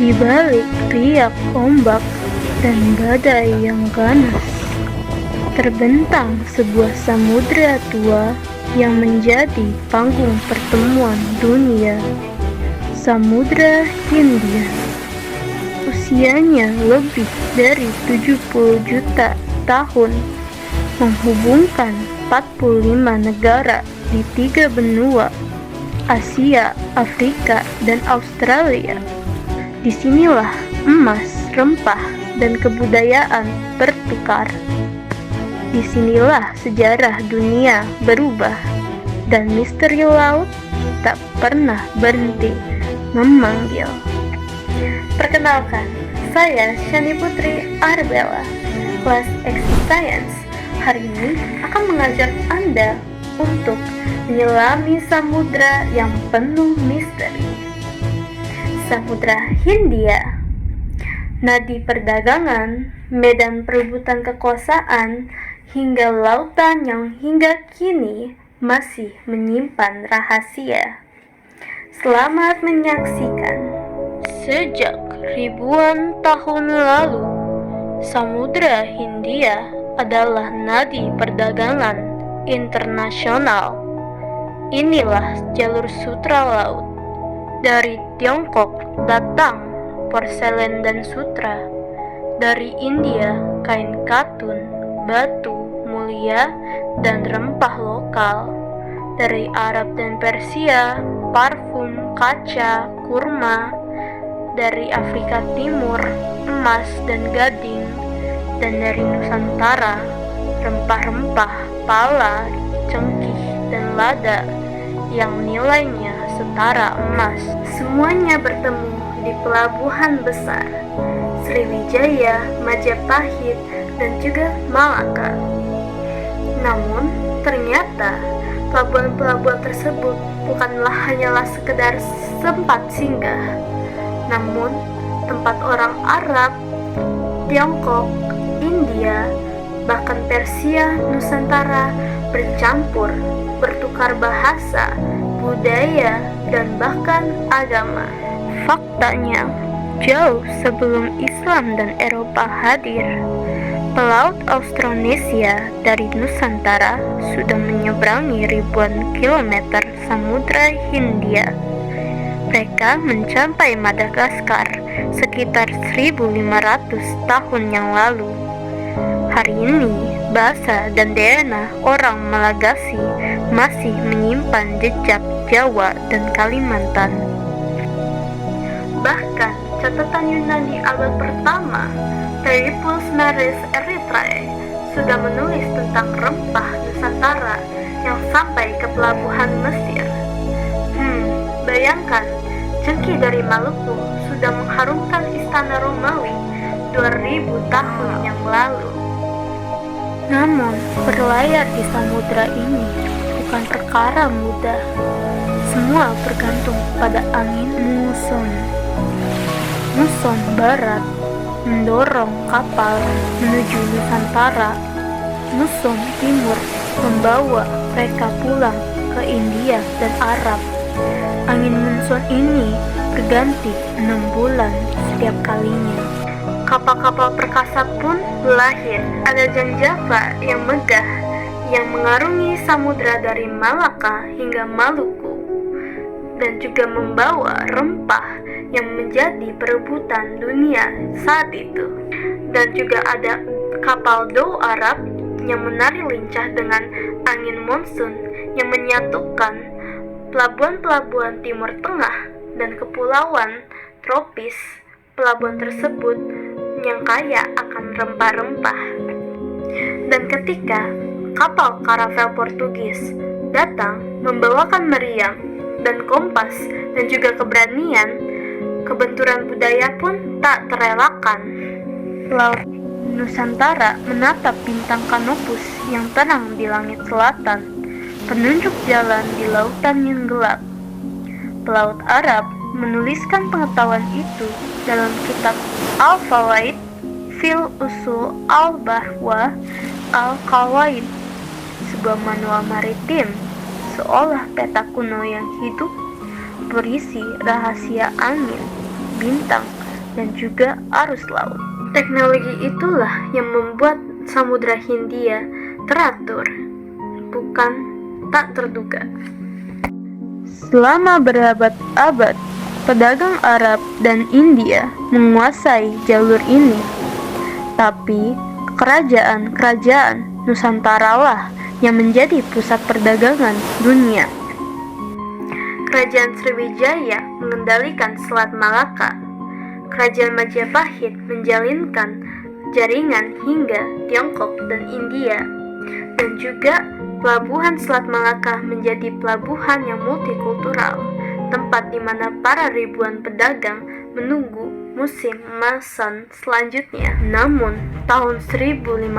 Di balik riak ombak dan badai yang ganas, terbentang sebuah samudera tua yang menjadi panggung pertemuan dunia. Samudra Hindia. Usianya lebih dari 70 juta tahun, menghubungkan 45 negara di 3 benua, Asia, Afrika, dan Australia. Disinilah emas, rempah, dan kebudayaan bertukar. Disinilah sejarah dunia berubah, dan misteri laut tak pernah berhenti memanggil. Perkenalkan, saya Shani Putri Arbella, kelas X Science. Hari ini akan mengajak Anda untuk menyelami samudra yang penuh misteri. Samudra Hindia, nadi perdagangan, medan perebutan kekuasaan, hingga lautan yang hingga kini masih menyimpan rahasia. Selamat menyaksikan. Sejak ribuan tahun lalu, Samudra Hindia adalah nadi perdagangan internasional. Inilah jalur sutra laut. Dari Tiongkok datang porselen dan sutra. Dari India kain katun, batu mulia, dan rempah lokal. Dari Arab dan Persia parfum, kaca, kurma. Dari Afrika Timur emas dan gading. Dan dari Nusantara rempah-rempah, pala, cengkih, dan lada yang nilainya setara emas. Semuanya bertemu di pelabuhan besar Sriwijaya, Majapahit, dan juga Malaka. Namun ternyata pelabuhan-pelabuhan tersebut bukanlah hanyalah sekedar tempat singgah, namun tempat orang Arab, Tiongkok, India, bahkan Persia, Nusantara bercampur, bertukar bahasa, budaya, dan bahkan agama. Faktanya, jauh sebelum Islam dan Eropa hadir, pelaut Austronesia dari Nusantara sudah menyeberangi ribuan kilometer Samudra Hindia. Mereka mencapai Madagaskar sekitar 1500 tahun yang lalu. Hari ini, bahasa dan DNA orang Malagasy masih menyimpan jejak Jawa dan Kalimantan. Bahkan, catatan Yunani abad pertama, Periplus Maris Erythrae, sudah menulis tentang rempah Nusantara yang sampai ke pelabuhan Mesir. Bayangkan, cengkih dari Maluku sudah mengharumkan istana Romawi 2000 tahun yang lalu. Namun, berlayar di samudra ini bukan perkara mudah. Semua bergantung pada angin muson. Muson barat mendorong kapal menuju Nusantara. Muson timur membawa mereka pulang ke India dan Arab. Angin monsun ini berganti 6 bulan setiap kalinya. Kapal-kapal perkasa pun lahir. Ada Jan Java yang megah, yang mengarungi samudra dari Malaka hingga Maluku, dan juga membawa rempah yang menjadi perebutan dunia saat itu. Dan juga ada kapal Dhow Arab yang menari lincah dengan angin monsun yang menyatukan pelabuhan-pelabuhan Timur Tengah dan kepulauan tropis. Pelabuhan tersebut yang kaya akan rempah-rempah. Dan ketika kapal karavel Portugis datang membawakan meriam dan kompas dan juga keberanian, kebenturan budaya pun tak terelakkan. Laut Nusantara menatap bintang Kanopus yang terang di langit selatan, penunjuk jalan di lautan yang gelap. Pelaut Arab menuliskan pengetahuan itu dalam kitab Al-Fawaid fil Usul Al-Bahwa Al-Qawaid, sebuah manual maritim, seolah peta kuno yang hidup berisi rahasia angin, bintang, dan juga arus laut. Teknologi itulah yang membuat Samudra Hindia teratur, bukan tak terduga. Selama berabad-abad, pedagang Arab dan India menguasai jalur ini. Tapi kerajaan-kerajaan Nusantara lah yang menjadi pusat perdagangan dunia. Kerajaan Sriwijaya mengendalikan Selat Malaka. Kerajaan Majapahit menjalinkan jaringan hingga Tiongkok dan India. Dan juga pelabuhan Selat Malaka menjadi pelabuhan yang multikultural, tempat di mana para ribuan pedagang menunggu musim masan selanjutnya. Namun, tahun 1511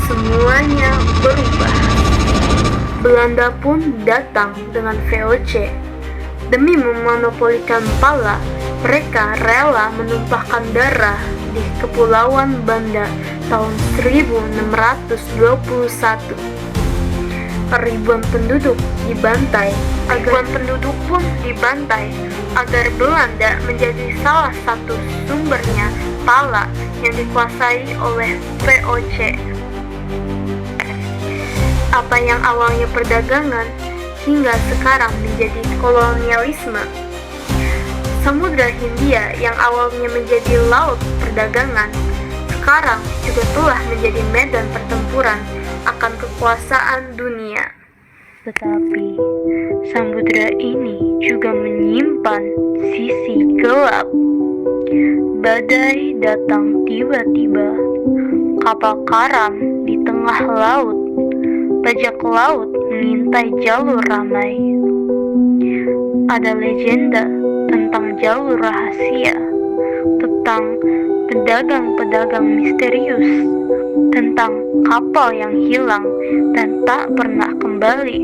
semuanya berubah. Belanda pun datang dengan VOC. Demi memonopolikan Pala, mereka rela menumpahkan darah di Kepulauan Banda tahun 1621. Ribuan penduduk dibantai, agar Belanda menjadi salah satu sumbernya Pala yang dikuasai oleh VOC. Apa yang awalnya perdagangan hingga sekarang menjadi kolonialisme. Samudra Hindia yang awalnya menjadi laut perdagangan sekarang juga telah menjadi medan pertempuran akan kekuasaan dunia. Tetapi samudra ini juga menyimpan sisi gelap. Badai datang tiba-tiba, kapal karam di tengah laut, bajak laut mengintai jalur ramai. Ada legenda tentang jalur rahasia, tentang pedagang-pedagang misterius, tentang kapal yang hilang dan tak pernah kembali.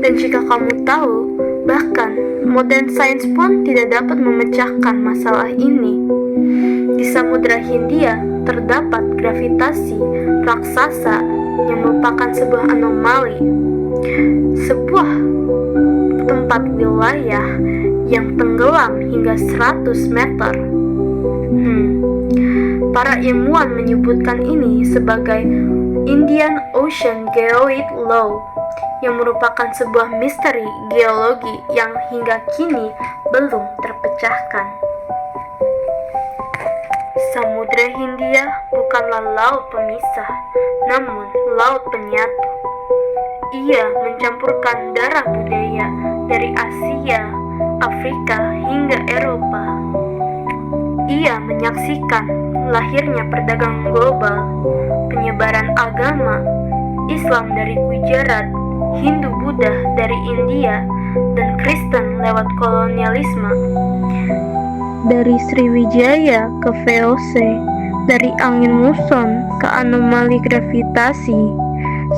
Dan jika kamu tahu, bahkan modern science pun tidak dapat memecahkan masalah ini. Di Samudra Hindia terdapat gravitasi raksasa yang merupakan sebuah anomali, sebuah tempat wilayah yang tenggelam hingga 100 meter. Para ilmuwan menyebutkan ini sebagai Indian Ocean Geoid Law, yang merupakan sebuah misteri geologi yang hingga kini belum terpecahkan. Samudra Hindia bukanlah laut pemisah, namun laut penyatu. Ia mencampurkan darah budaya dari Asia, Afrika, hingga Eropa. Ia menyaksikan lahirnya perdagangan global, penyebaran agama, Islam dari Gujarat, Hindu Buddha dari India, dan Kristen lewat kolonialisme. Dari Sriwijaya ke VOC, dari angin muson ke anomali gravitasi,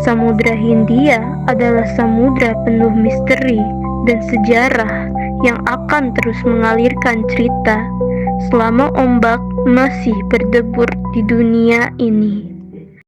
Samudra Hindia adalah samudra penuh misteri dan sejarah yang akan terus mengalirkan cerita selama ombak masih berdebur di dunia ini.